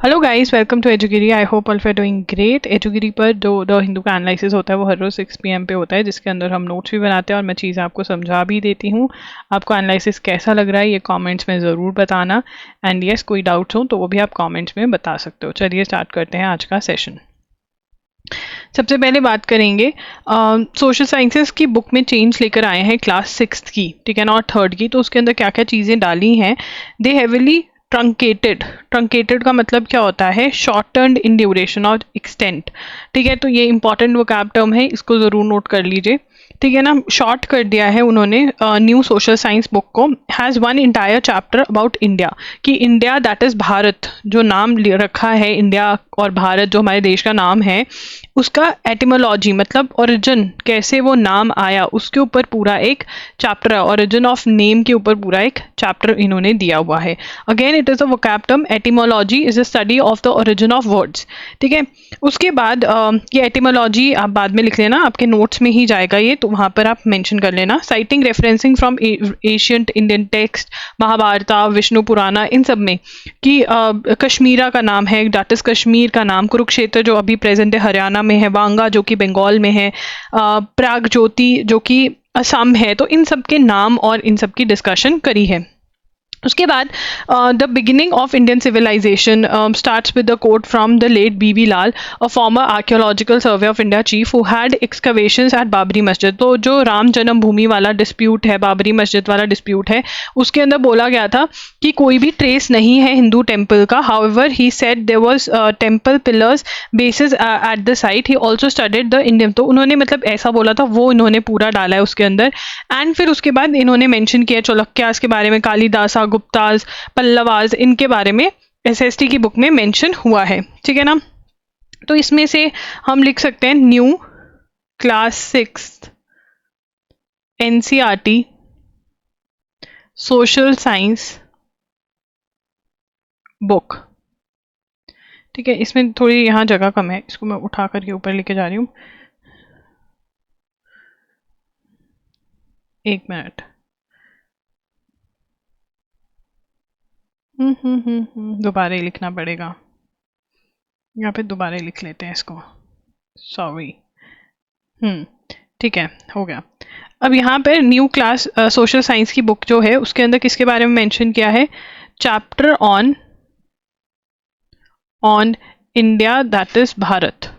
Hello guys, welcome to एजुगिरी। I hope all for doing great. एजुगिरी पर जो द हिंदू का एनालिसिस होता है वो हर रोज 6 PM पे होता है, जिसके अंदर हम नोट्स भी बनाते हैं और मैं चीज़ें आपको समझा भी देती हूँ। आपको एनालिसिस कैसा लग रहा है ये कमेंट्स में ज़रूर बताना। एंड यस, कोई डाउट्स हो तो वो भी आप कमेंट्स में बता सकते हो। चलिए स्टार्ट करते हैं आज का सेशन। सबसे पहले बात करेंगे सोशल साइंसेस की बुक में चेंज लेकर आए हैं क्लास 6 की, ठीक है ना, और 3rd की। तो उसके अंदर क्या क्या चीज़ें डाली हैं। दे हेविली ट्रंकेटेड का मतलब क्या होता है? शॉर्टन्ड इन ड्यूरेशन और एक्सटेंट, ठीक है। तो ये इंपॉर्टेंट वोकैब टर्म है, इसको ज़रूर नोट कर लीजिए, ठीक है ना। शॉर्ट कर दिया है उन्होंने न्यू सोशल साइंस बुक को। Has one entire chapter about India, कि इंडिया दैट इज़ भारत, जो नाम रखा है इंडिया और भारत जो हमारे देश का नाम है, उसका एटिमोलॉजी मतलब ओरिजिन, कैसे वो नाम आया, उसके ऊपर पूरा एक चैप्टर है। ओरिजिन ऑफ नेम के ऊपर पूरा एक चैप्टर इन्होंने दिया हुआ है। Again it is a vocab term. Etymology is a study of the origin of words, ठीक है। उसके बाद ये एटिमोलॉजी आप बाद में लिख लेना, आपके नोट्स में ही जाएगा ये, तो वहाँ पर आप मेंशन कर लेना। Citing referencing from ancient Indian text, Mahabharat, Vishnu Purana, इन सब में कि कश्मीरा का नाम है, दैट इज कश्मीर का नाम, कुरुक्षेत्र जो अभी प्रेजेंट है हरियाणा में है, वांगा जो कि बंगाल में है, प्रागज्योति जो कि असम है। तो इन सब के नाम और इन सब की डिस्कशन करी है। उसके बाद the beginning of Indian civilization starts with the quote from the late BB Lal, a former archaeological survey of India chief who had excavations at Babri Masjid. तो जो राम जन्मभूमि वाला डिस्प्यूट है, बाबरी मस्जिद वाला डिस्प्यूट है, उसके अंदर बोला गया था कि कोई भी ट्रेस नहीं है हिंदू टेम्पल का। However he said there was temple pillars basis at the site. He also studied the Indian, तो उन्होंने मतलब ऐसा बोला था, वो इन्होंने पूरा डाला है उसके अंदर। एंड फिर उसके बाद इन्होंने मेंशन किया चालुक्यास के बारे में, कालिदासा, गुप्ताज, पल्लवाज, इनके बारे में एसएसटी की बुक में मेंशन हुआ है, ठीक है ना। तो इसमें से हम लिख सकते हैं new class 6 NCERT social science book, ठीक है। इसमें थोड़ी यहाँ जगह कम है, इसको मैं उठा करके ऊपर लेके जा रही हूँ। एक मिनट। दोबारा ही लिखना पड़ेगा, यहाँ पे दोबारा ही लिख लेते हैं इसको, सॉरी। ठीक है, हो गया। अब यहाँ पर न्यू क्लास सोशल साइंस की बुक जो है उसके अंदर किसके बारे में मेंशन किया है? Chapter on India that is Bharat,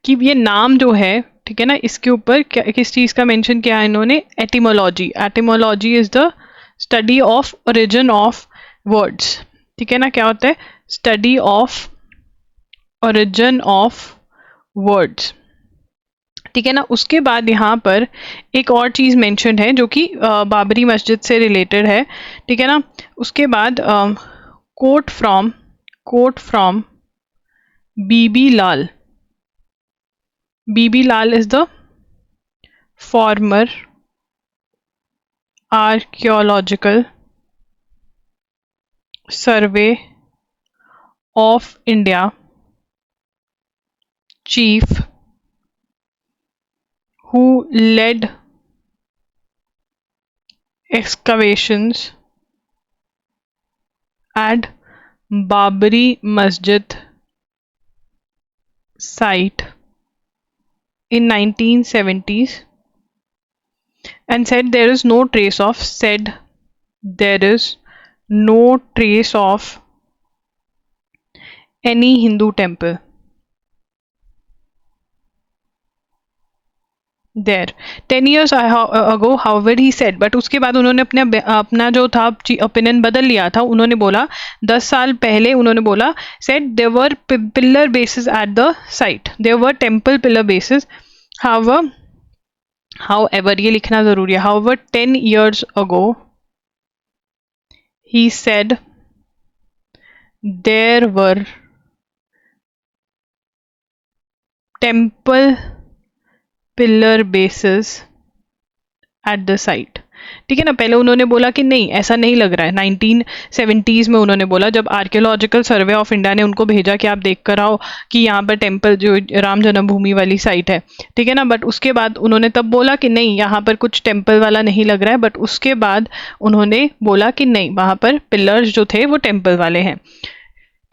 कि ये नाम जो है, ठीक है ना, इसके ऊपर किस चीज़ का मेंशन किया है इन्होंने? Etymology. Etymology is the study of origin of words, ठीक है ना। क्या होता है? Study of origin of words, ठीक है ना। उसके बाद यहाँ पर एक और चीज़ मेंशन है जो कि बाबरी मस्जिद से रिलेटेड है, ठीक है ना। उसके बाद quote from BB Lal. BB Lal is the former archaeological survey of India chief who led excavations at Babri Masjid site in 1970s and said there is no trace of any Hindu temple there 10 years ago, however he said, but उसके बाद उन्होंने अपना जो था opinion बदल लिया था। उन्होंने बोला 10 साल पहले उन्होंने बोला, said there were pillar bases at the site, there were temple pillar bases, however ये लिखना जरूरी है, however 10 years ago he said there were temple pillar basis at the site, ठीक है ना। पहले उन्होंने बोला कि नहीं, ऐसा नहीं लग रहा है। 1970s में उन्होंने बोला, जब आर्कियोलॉजिकल सर्वे ऑफ इंडिया ने उनको भेजा कि आप देख कर आओ कि यहाँ पर टेम्पल जो राम जन्मभूमि वाली साइट है, ठीक है ना। बट उसके बाद उन्होंने तब बोला कि नहीं, यहाँ पर कुछ टेम्पल वाला नहीं लग रहा है। बट उसके बाद उन्होंने बोला कि नहीं, वहाँ पर पिलर्स जो थे वो टेम्पल वाले हैं,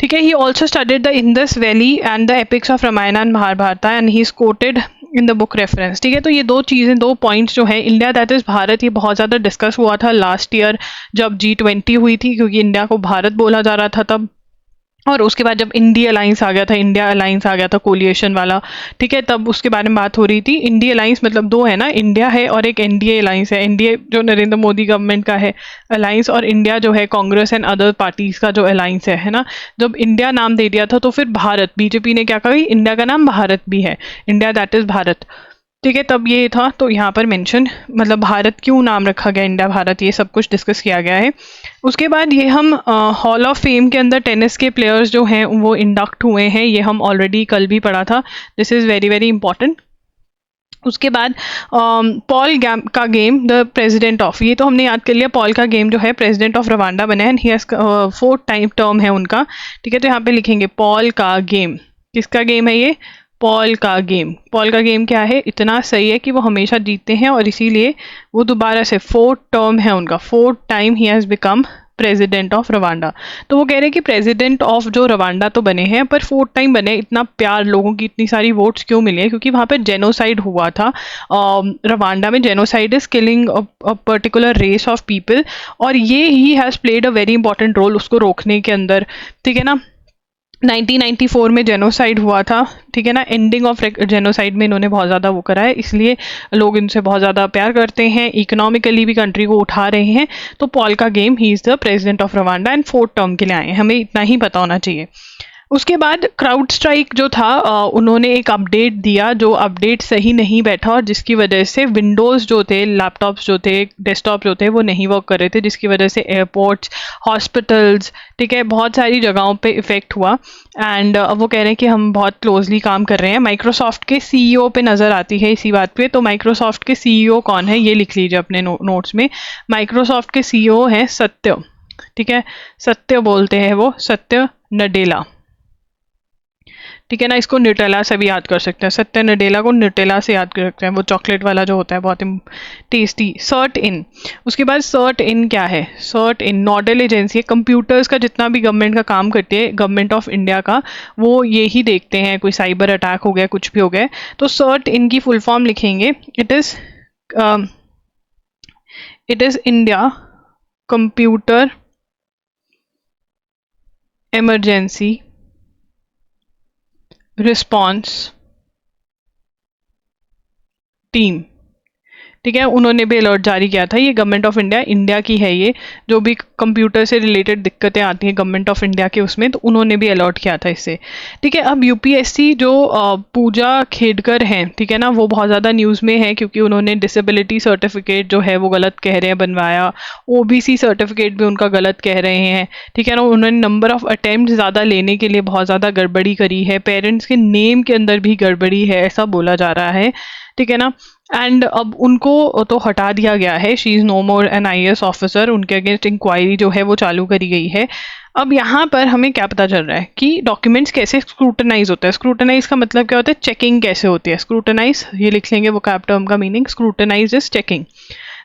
ठीक है, he also studied the Indus valley and the epics of Ramayan and Mahabharata and he is quoted in the book reference. ठीक है, तो ये दो चीज़ें, दो पॉइंट्स जो है, इंडिया दैट इज भारत, ये बहुत ज़्यादा डिस्कस हुआ था लास्ट ईयर जब G20 हुई थी, क्योंकि इंडिया को भारत बोला जा रहा था तब। और उसके बाद जब इंडिया अलायंस आ गया था, इंडिया अलायंस आ गया था कोलिएशन वाला, ठीक है, तब उसके बारे में बात हो रही थी। इंडिया अलायंस मतलब दो है ना, इंडिया है और एक एनडीए अलायंस है। एनडीए जो नरेंद्र मोदी गवर्नमेंट का है अलायंस, और इंडिया जो है कांग्रेस एंड अदर पार्टीज का जो अलायंस है ना। जब इंडिया नाम दे दिया था तो फिर भारत, बीजेपी ने क्या कहा, इंडिया का नाम भारत भी है, इंडिया दैट इज भारत। ठीक है, तब ये था, तो यहाँ पर मेंशन, मतलब भारत क्यों नाम रखा गया, इंडिया भारत, ये सब कुछ डिस्कस किया गया है। उसके बाद ये हम हॉल ऑफ फेम के अंदर टेनिस के प्लेयर्स जो हैं वो इंडक्ट हुए हैं, ये हम ऑलरेडी कल भी पढ़ा था। This is very very important. उसके बाद पॉल का गेम द प्रेसिडेंट ऑफ, ये तो हमने याद कर लिया, पॉल का गेम जो है प्रेसिडेंट ऑफ रवांडा बने हैं, ही हैज़ 4 टाइम टर्म है उनका। ठीक है, तो यहाँ पे लिखेंगे पॉल का गेम, किसका गेम है ये, पॉल का गेम। पॉल का गेम क्या है, इतना सही है कि वो हमेशा जीतते हैं और इसीलिए वो दोबारा से 4 टर्म है उनका, 4 time he has become president of Rwanda. तो वो कह रहे हैं कि प्रेसिडेंट ऑफ जो रवांडा तो बने हैं, पर 4 टाइम बने, इतना प्यार, लोगों की इतनी सारी वोट्स क्यों मिली है, क्योंकि वहाँ पर जेनोसाइड हुआ था। रवांडा में genocide is killing a particular race of people, और ये he has played a very important role उसको रोकने के अंदर। ठीक है ना, 1994 में जेनोसाइड हुआ था। ठीक है ना, एंडिंग ऑफ जेनोसाइड में इन्होंने बहुत ज़्यादा वो करा है, इसलिए लोग इनसे बहुत ज़्यादा प्यार करते हैं, इकोनॉमिकली भी कंट्री को उठा रहे हैं। तो पॉल का game, he is the president of Rwanda and 4 term के लिए आए हैं, हमें इतना ही पता होना चाहिए। उसके बाद क्राउड स्ट्राइक जो था, उन्होंने एक अपडेट दिया, जो अपडेट सही नहीं बैठा और जिसकी वजह से विंडोज़ जो थे, लैपटॉप्स जो थे, डेस्कटॉप जो थे, वो नहीं वर्क कर रहे थे, जिसकी वजह से एयरपोर्ट्स, हॉस्पिटल्स, ठीक है, बहुत सारी जगहों पे इफ़ेक्ट हुआ। एंड अब वो कह रहे हैं कि हम बहुत क्लोजली काम कर रहे हैं। माइक्रोसॉफ्ट के सीईओ पे नज़र आती है इसी बात पे, तो माइक्रोसॉफ्ट के सीईओ कौन है ये लिख लीजिए अपने नोट्स में। माइक्रोसॉफ्ट के सीईओ हैं सत्य, ठीक है, सत्य बोलते हैं वो, सत्य नडेला। ठीक है ना, इसको न्यूटेला से भी याद कर सकते हैं, सत्य नडेला को न्यूटेला से याद कर सकते हैं, वो चॉकलेट वाला जो होता है बहुत ही टेस्टी। सर्ट इन, उसके बाद सर्ट इन क्या है, सर्ट इन नोडल एजेंसी है, कंप्यूटर्स का जितना भी गवर्नमेंट का काम करती है, गवर्नमेंट ऑफ इंडिया का, वो ये ही देखते हैं, कोई साइबर अटैक हो गया, कुछ भी हो गया। तो सर्ट इन की फुल फॉर्म लिखेंगे, it is India computer emergency response team. ठीक है, उन्होंने भी अलर्ट जारी किया था, ये गवर्नमेंट ऑफ इंडिया, इंडिया की है ये, जो भी कंप्यूटर से रिलेटेड दिक्कतें आती हैं गवर्नमेंट ऑफ इंडिया के उसमें, तो उन्होंने भी अलर्ट किया था इससे। ठीक है, अब यूपीएससी जो पूजा खेडकर हैं, ठीक है ना, वो बहुत ज़्यादा न्यूज़ में है क्योंकि उन्होंने डिसेबिलिटी सर्टिफिकेट जो है वो गलत कह रहे हैं बनवाया, ओबीसी सर्टिफिकेट भी उनका गलत कह रहे हैं। ठीक है ना, उन्होंने नंबर ऑफ अटैम्प्ट ज़्यादा लेने के लिए बहुत ज़्यादा गड़बड़ी करी है, पेरेंट्स के नेम के अंदर भी गड़बड़ी है, ऐसा बोला जा रहा है। ठीक है ना, एंड अब उनको तो हटा दिया गया है, she is no more an IAS officer, उनके अगेंस्ट इंक्वायरी जो है वो चालू करी गई है। अब यहाँ पर हमें क्या पता चल रहा है कि डॉक्यूमेंट्स कैसे स्क्रूटनाइज होता है। स्क्रूटनाइज का मतलब क्या होता है, चेकिंग कैसे होती है। स्क्रूटनाइज, ये लिख लेंगे वो कैप टर्म का meaning, scrutinise is checking.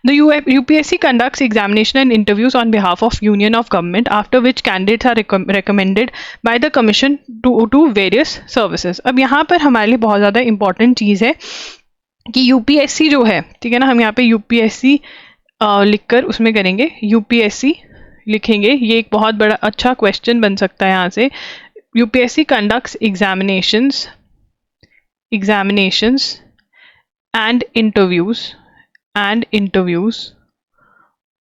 The UPSC conducts examination and interviews on behalf of Union of Government, after which candidates are recommended by the Commission to various services. अब यहाँ पर हमारे लिए बहुत ज़्यादा इंपॉर्टेंट चीज़ है कि यूपीएससी जो है, ठीक है ना, हम यहाँ पे यूपीएससी लिखकर उसमें करेंगे, यूपीएससी लिखेंगे, ये एक बहुत बड़ा अच्छा क्वेश्चन बन सकता है यहाँ से। UPSC conducts examinations and interviews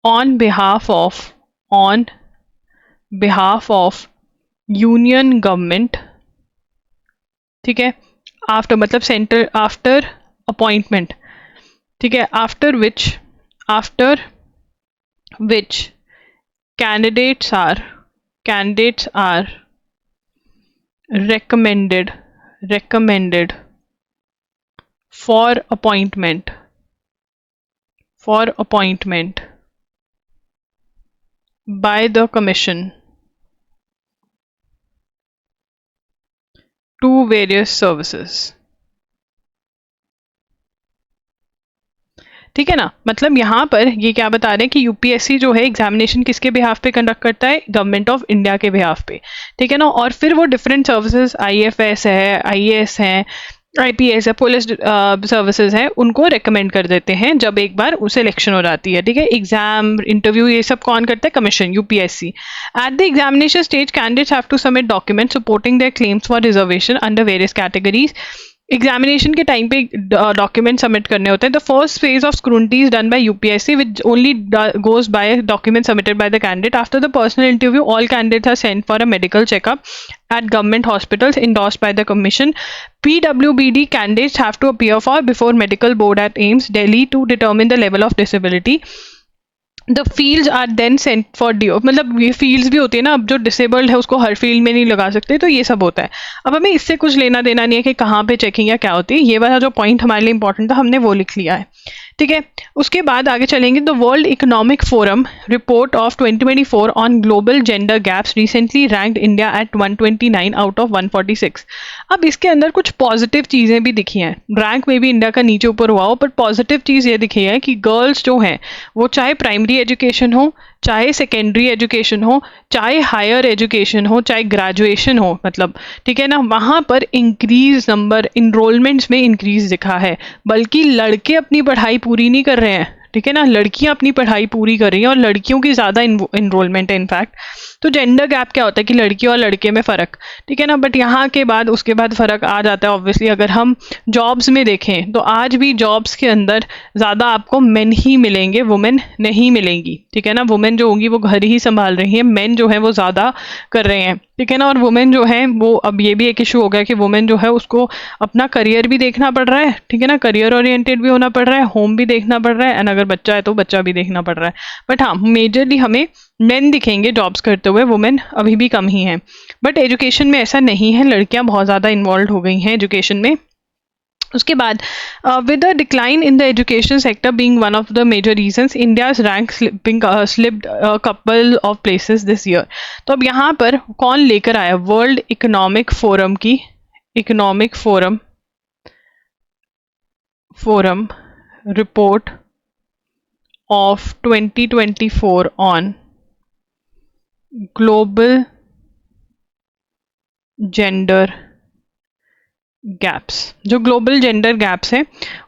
on behalf of union government. ठीक है, आफ्टर मतलब सेंटर, आफ्टर अपॉइंटमेंट। ठीक है, after which candidates are recommended for appointment by the commission to various services. ठीक है ना। मतलब यहाँ पर ये क्या बता रहे हैं कि यूपीएससी जो है एग्जामिनेशन किसके बिहाफ पे कंडक्ट करता है, गवर्नमेंट ऑफ इंडिया के बिहाफ पे, ठीक है ना। और फिर वो डिफरेंट सर्विसेज, आईएफएस है, आईएएस है, आईपीएस है, पुलिस सर्विसेज हैं, उनको रेकमेंड कर देते हैं जब एक बार उसे इलेक्शन हो जाती है, ठीक है। एग्जाम, इंटरव्यू, ये सब कौन करता है, commission, UPSC. At the examination stage candidates have to submit document supporting their claims for reservation under various categories. Examination के टाइम पे डॉक्यूमेंट सबमिट करने होते हैं। The first phase of scrutiny is done by UPSC which only goes by document submitted by the candidate. After the personal interview all candidates are sent for a medical checkup at government hospitals endorsed by the commission. PWBD candidates have to appear for before medical board at AIIMS Delhi to determine the level of disability. The fields are then sent for D, मतलब ये fields भी होती है ना, अब जो disabled है उसको हर फील्ड में नहीं लगा सकते, तो ये सब होता है। अब हमें इससे कुछ लेना देना नहीं है कि कहाँ पे चेकिंग या क्या होती है, ये वाला जो पॉइंट हमारे लिए इंपॉर्टेंट था हमने वो लिख लिया है, ठीक है। उसके बाद आगे चलेंगे। The world economic forum report of 2024 on global gender gaps recently ranked India at 129 out of 146। अब इसके अंदर कुछ पॉजिटिव चीज़ें भी दिखी हैं, रैंक में भी इंडिया का नीचे ऊपर हुआ हो, पर पॉजिटिव चीज़ ये दिखी है कि गर्ल्स जो हैं वो चाहे प्राइमरी एजुकेशन हो, चाहे सेकेंडरी एजुकेशन हो, चाहे हायर एजुकेशन हो, चाहे ग्रेजुएशन हो, मतलब ठीक है ना, वहाँ पर इंक्रीज नंबर इनरोलमेंट्स में इंक्रीज दिखा है। बल्कि लड़के अपनी पढ़ाई पूरी नहीं कर रहे हैं, ठीक है ना, लड़कियां अपनी पढ़ाई पूरी कर रही हैं और लड़कियों की ज़्यादा इनरोलमेंट है इनफैक्ट। तो जेंडर गैप क्या होता है कि लड़की और लड़के में फ़र्क, ठीक है ना। बट यहाँ के बाद उसके बाद फ़र्क आ जाता है ऑब्वियसली। अगर हम जॉब्स में देखें तो आज भी जॉब्स के अंदर ज़्यादा आपको मेन ही मिलेंगे, वुमेन नहीं मिलेंगी, ठीक है ना। वुमेन जो होंगी वो घर ही संभाल रही हैं, मेन जो है वो ज़्यादा कर रहे हैं, ठीक है ना। और वुमेन जो है वो, अब ये भी एक इशू हो गया कि वुमेन जो है उसको अपना करियर भी देखना पड़ रहा है, ठीक है ना, करियर ओरिएंटेड भी होना पड़ रहा है, होम भी देखना पड़ रहा है, एंड अगर बच्चा है तो बच्चा भी देखना पड़ रहा है। बट हाँ, मेजरली हमें मेन दिखेंगे जॉब्स करते हुए, वुमेन अभी भी कम ही हैं। बट एजुकेशन में ऐसा नहीं है, लड़कियां बहुत ज़्यादा इन्वॉल्व हो गई हैं एजुकेशन में। उसके बाद with the decline in the education sector being one of the major reasons, India's rank slipped couple of places this year. तो अब यहाँ पर कौन लेकर आया, वर्ल्ड इकोनॉमिक फोरम की economic forum report of 2024 on global gender gaps. जो global gender gaps हैं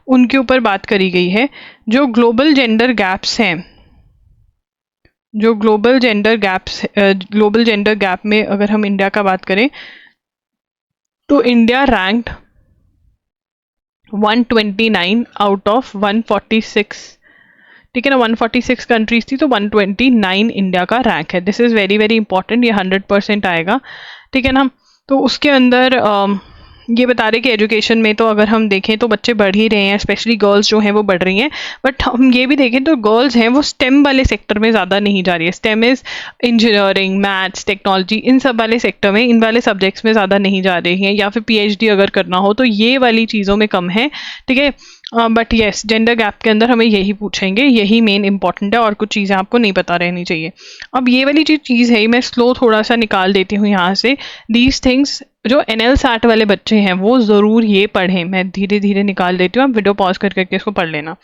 उनके ऊपर बात करी गई है। जो ग्लोबल जेंडर गैप्स हैं, जो ग्लोबल जेंडर गैप में अगर हम इंडिया का बात करें तो इंडिया रैंक्ड 129 आउट ऑफ 146, ठीक है ना। 146 कंट्रीज थी तो 129 इंडिया का रैंक है। This is very very important, ये 100% आएगा, ठीक है ना। तो उसके अंदर ये बता रहे कि एजुकेशन में तो अगर हम देखें तो बच्चे बढ़ ही रहे हैं, स्पेशली गर्ल्स जो हैं वो बढ़ रही हैं। बट हम ये भी देखें तो गर्ल्स हैं वो स्टेम वाले सेक्टर में ज़्यादा नहीं जा रही है। STEM is engineering, maths, technology, इन सब वाले सेक्टर में, इन वाले सब्जेक्ट्स में ज़्यादा नहीं जा रही हैं, या फिर पीएचडी अगर करना हो तो ये वाली चीज़ों में कम है, ठीक है। बट येस, जेंडर गैप के अंदर हमें यही पूछेंगे, यही मेन इंपॉर्टेंट है, और कुछ चीज़ें आपको नहीं पता रहनी चाहिए। अब ये वाली चीज़ है, मैं स्लो थोड़ा सा निकाल देती हूँ यहाँ से। दीज थिंग्स जो एनएल सैट वाले बच्चे हैं वो ज़रूर ये पढ़ें, मैं धीरे धीरे निकाल देती हूँ, आप वीडियो पॉज करके इसको पढ़ लेना।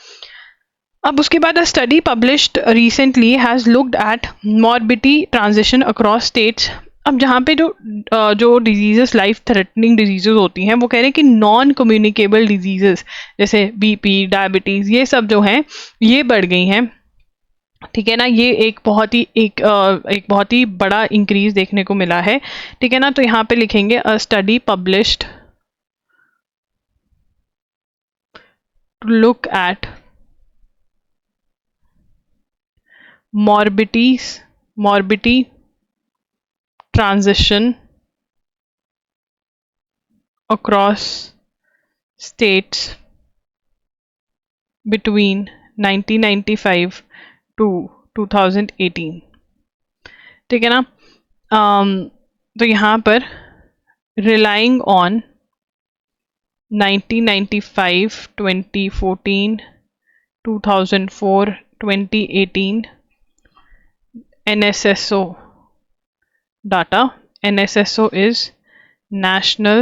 अब उसके बाद अ study published recently has looked at morbidity transition across states. अब जहाँ पे जो डिजीजेस, लाइफ थ्रेटनिंग डिजीजेस होती हैं, वो कह रहे हैं कि नॉन कम्युनिकेबल डिजीजेस जैसे बीपी, डायबिटीज़, ये सब जो हैं ये बढ़ गई हैं, ठीक है ना। ये एक बहुत ही बड़ा इंक्रीज देखने को मिला है, ठीक है ना। तो यहाँ पे लिखेंगे a study published to look at morbidity transition across states between 1995 to 2018, ठीक है ना। तो यहाँ पर relying on 1995, 2014, 2004, 2018 NSSO data. NSSO is National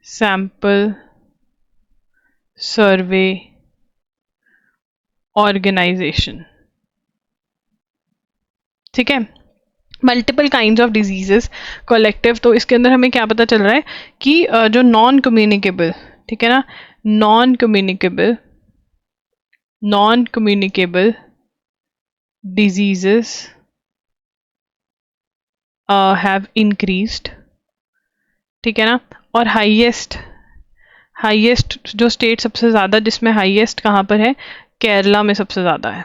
Sample Survey organisation, ठीक है। Multiple kind of diseases, collective, तो इसके अंदर हमें क्या पता चल रहा है कि जो नॉन कम्युनिकेबल, ठीक है ना, non communicable diseases have increased, ठीक है ना। और हाईएस्ट जो स्टेट सबसे ज़्यादा जिसमें हाईएस्ट कहाँ पर है, केरला में सबसे ज़्यादा है,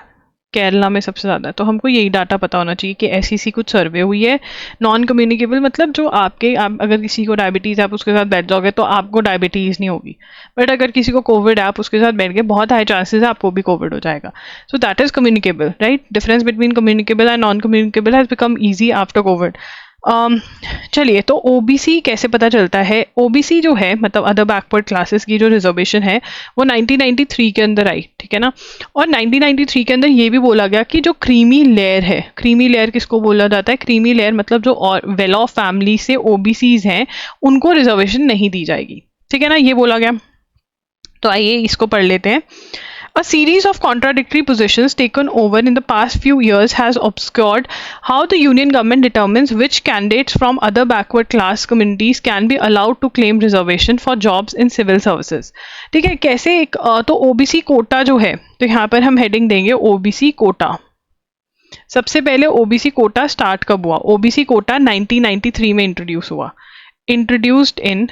केरला में सबसे ज़्यादा है। तो हमको यही डाटा पता होना चाहिए कि ऐसी सी कुछ सर्वे हुई है। नॉन कम्युनिकेबल मतलब जो आप अगर किसी को डायबिटीज़, आप उसके साथ बैठ जाओगे तो आपको डायबिटीज़ नहीं होगी, बट अगर किसी को कोविड है, आप उसके साथ बैठ गए, बहुत हाई चांसेस है आपको भी कोविड हो जाएगा। So that is communicable, right. Difference between communicable and non communicable has become easy after Covid. चलिए, तो ओबीसी कैसे पता चलता है? ओबीसी जो है मतलब अदर बैकवर्ड क्लासेस की जो रिजर्वेशन है वो 1993 के अंदर आई, ठीक है ना। और 1993 के अंदर ये भी बोला गया कि जो क्रीमी लेयर है, क्रीमी लेयर किसको बोला जाता है? क्रीमी लेयर मतलब जो और वेल ऑफ फैमिली से ओबीसीज हैं उनको रिजर्वेशन नहीं दी जाएगी, ठीक है ना, ये बोला गया। तो आइए इसको पढ़ लेते हैं। A series of contradictory positions taken over in the past few years has obscured how the union government determines which candidates from other backward class communities can be allowed to claim reservation for jobs in civil services। ठीक है, कैसे एक तो OBC Kota जो है, तो यहाँ पर हम हेडिंग देंगे ओबीसी कोटा। सबसे पहले ओबीसी कोटा स्टार्ट कब हुआ? ओबीसी कोटा 1993 में इंट्रोड्यूस हुआ, इंट्रोड्यूस्ड इन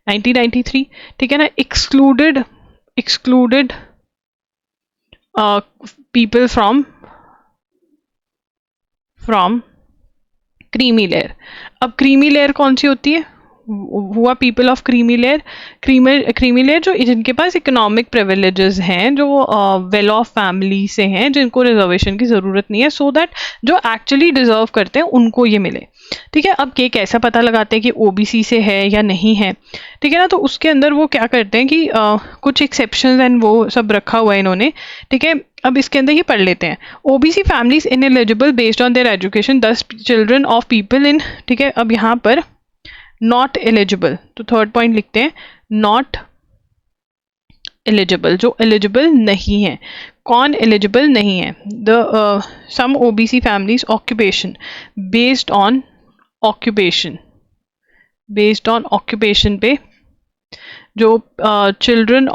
1993, ठीक है ना। Excluded people from creamy layer. अब क्रीमी लेयर कौन सी होती है? हुआ people of creamy layer, creamy layer जो जिनके पास इकोनॉमिक प्रिविलेजेस हैं, जो वेल ऑफ फैमिली से हैं, जिनको रिजर्वेशन की ज़रूरत नहीं है, सो दैट जो एक्चुअली डिजर्व करते हैं उनको ये मिले, ठीक है। अब कैसा पता लगाते हैं कि ओबीसी से है या नहीं है, ठीक है ना। तो उसके अंदर वो क्या करते हैं कि कुछ एक्सेप्शंस एंड वो सब रखा हुआ है इन्होंने, ठीक है। अब इसके अंदर ये पढ़ लेते हैं। OBC families ineligible based on their education 10 children of people इन, ठीक है। अब यहाँ पर नॉट एलिजिबल, तो थर्ड पॉइंट लिखते हैं नॉट एलिजिबल, जो एलिजिबल नहीं है। कौन एलिजिबल नहीं है? The some OBC families occupation based on occupation पे जो children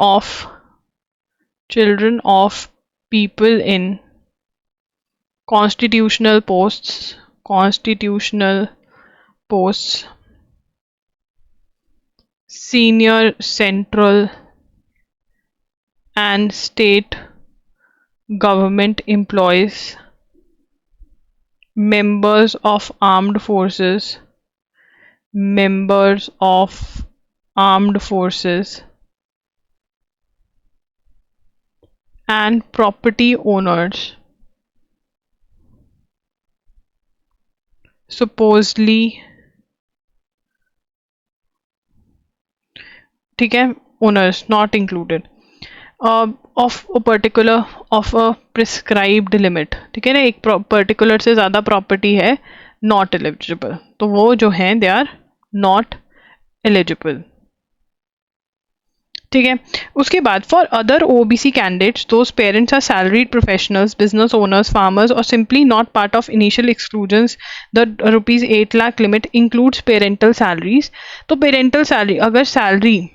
of people in constitutional posts senior central and state government employees, members of armed forces and property owners supposedly, ठीक है, owners not included of a prescribed limit, ठीक है ना। एक particular से ज़्यादा प्रॉपर्टी है, नॉट एलिजिबल, तो वो जो हैं दे आर नॉट एलिजिबल, ठीक है। उसके बाद for other OBC candidates those parents are salaried professionals, business owners, farmers और simply not part of initial exclusions the ₹8 lakh limit includes parental salaries. तो पेरेंटल सैलरी, अगर सैलरी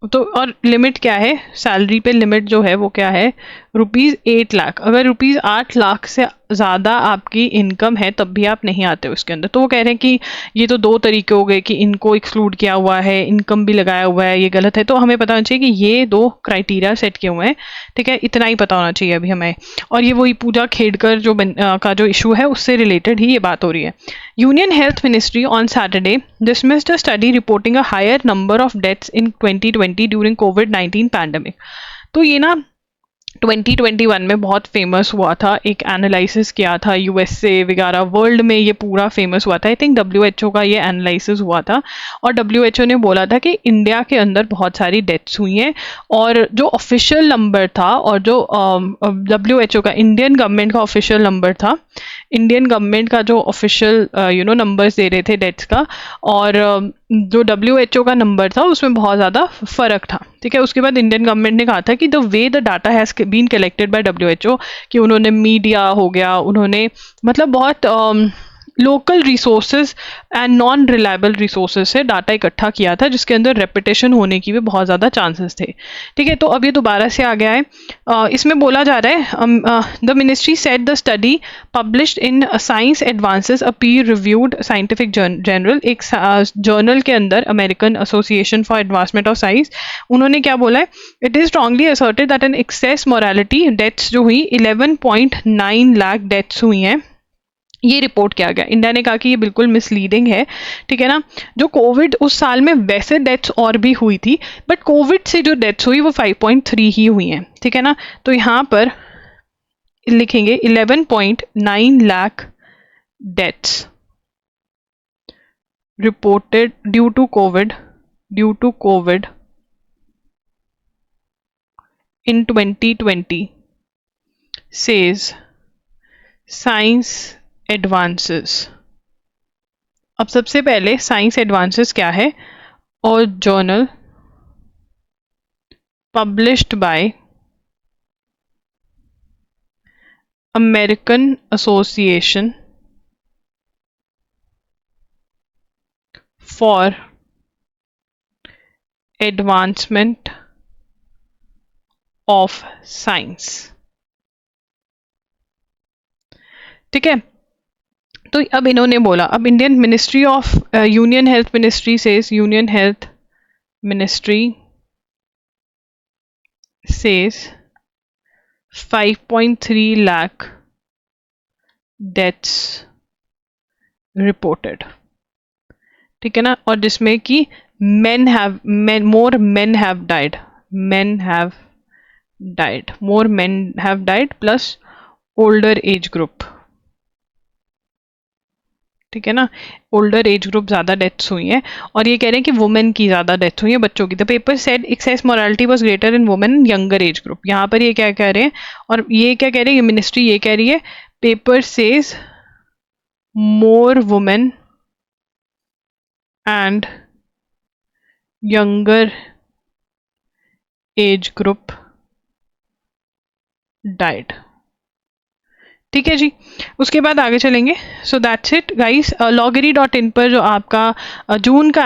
तो और लिमिट क्या है? सैलरी पे लिमिट जो है वो क्या है? ₹8 लाख। अगर ₹8 लाख से ज़्यादा आपकी इनकम है तब भी आप नहीं आते उसके अंदर। तो वो कह रहे हैं कि ये तो दो तरीके हो गए कि इनको एक्सक्लूड किया हुआ है, इनकम भी लगाया हुआ है, ये गलत है। तो हमें पता होना चाहिए कि ये दो क्राइटेरिया सेट किए हुए हैं, ठीक है। इतना ही पता होना चाहिए अभी हमें। और ये वही पूजा खेड़कर का जो इशू है उससे रिलेटेड ही ये बात हो रही है। Union health ministry on Saturday dismissed a study reporting a higher number of deaths in 2020 during COVID-19 pandemic. तो ये ना 2021 में बहुत फेमस हुआ था, एक एनालिसिस किया था यूएसए वगैरह, वर्ल्ड में ये पूरा फेमस हुआ था। आई थिंक डब्ल्यूएचओ का ये एनालिसिस हुआ था और डब्ल्यूएचओ ने बोला था कि इंडिया के अंदर बहुत सारी डेथ्स हुई हैं और जो ऑफिशियल नंबर था और जो डब्ल्यूएचओ का इंडियन गवर्नमेंट का ऑफिशियल नंबर था, इंडियन गवर्नमेंट का जो ऑफिशियल नंबर्स दे रहे थे डेथ्स का, और जो WHO का नंबर था उसमें बहुत ज़्यादा फर्क था, ठीक है। उसके बाद इंडियन गवर्नमेंट ने कहा था कि the way the data has been collected by WHO, कि उन्होंने मीडिया हो गया, उन्होंने मतलब बहुत local resources and non reliable resources से डाटा इकट्ठा किया था, जिसके अंदर रेपिटेशन होने की भी बहुत ज़्यादा चांसेस थे, ठीक है। तो अब ये दोबारा से आ गया है। इसमें बोला जा रहा है the ministry said the study published in Science Advances a peer reviewed scientific journal, एक जर्नल के अंदर American Association for Advancement of Science, उन्होंने क्या बोला है, it is strongly asserted that an excess mortality deaths जो हुई 11.9 लाख डेथ्स हुई हैं, ये रिपोर्ट किया गया। इंडिया ने कहा कि ये बिल्कुल मिसलीडिंग है, ठीक है ना। जो कोविड उस साल में वैसे डेथ्स और भी हुई थी, बट कोविड से जो डेथ्स हुई वो 5.3 ही हुई हैं, ठीक है ना। तो यहाँ पर लिखेंगे 11.9 lakh deaths reported due to covid in 2020 says science advances। अब सबसे पहले साइंस एडवांसेस क्या है, और journal published by American Association for Advancement of science, ठीक है। तो अब इन्होंने बोला, अब Indian ministry of union health ministry says, union health ministry says 5.3 lakh deaths reported, ठीक है ना। और जिसमें कि more men have died more men have died plus older age group, ठीक है ना। ओल्डर एज ग्रुप ज़्यादा डेथ्स हुई हैं, और ये कह रहे हैं कि वुमेन की ज़्यादा डेथ हुई है, बच्चों की। The paper said excess morality was greater in women younger age group. यहाँ पर ये क्या कह रहे हैं, और ये क्या कह रहे हैं, ये मिनिस्ट्री ये कह रही है, paper says more women and younger age group died, ठीक है जी। उसके बाद आगे चलेंगे। So that's it guys. loggery.in पर जो आपका जून का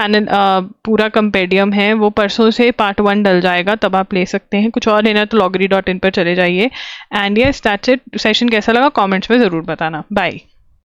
पूरा कंपेडियम है वो परसों से पार्ट 1 डल जाएगा, तब आप ले सकते हैं। कुछ और लेना तो loggery.in पर चले जाइए। And yes that's it. Session कैसा लगा कमेंट्स में ज़रूर बताना। बाय।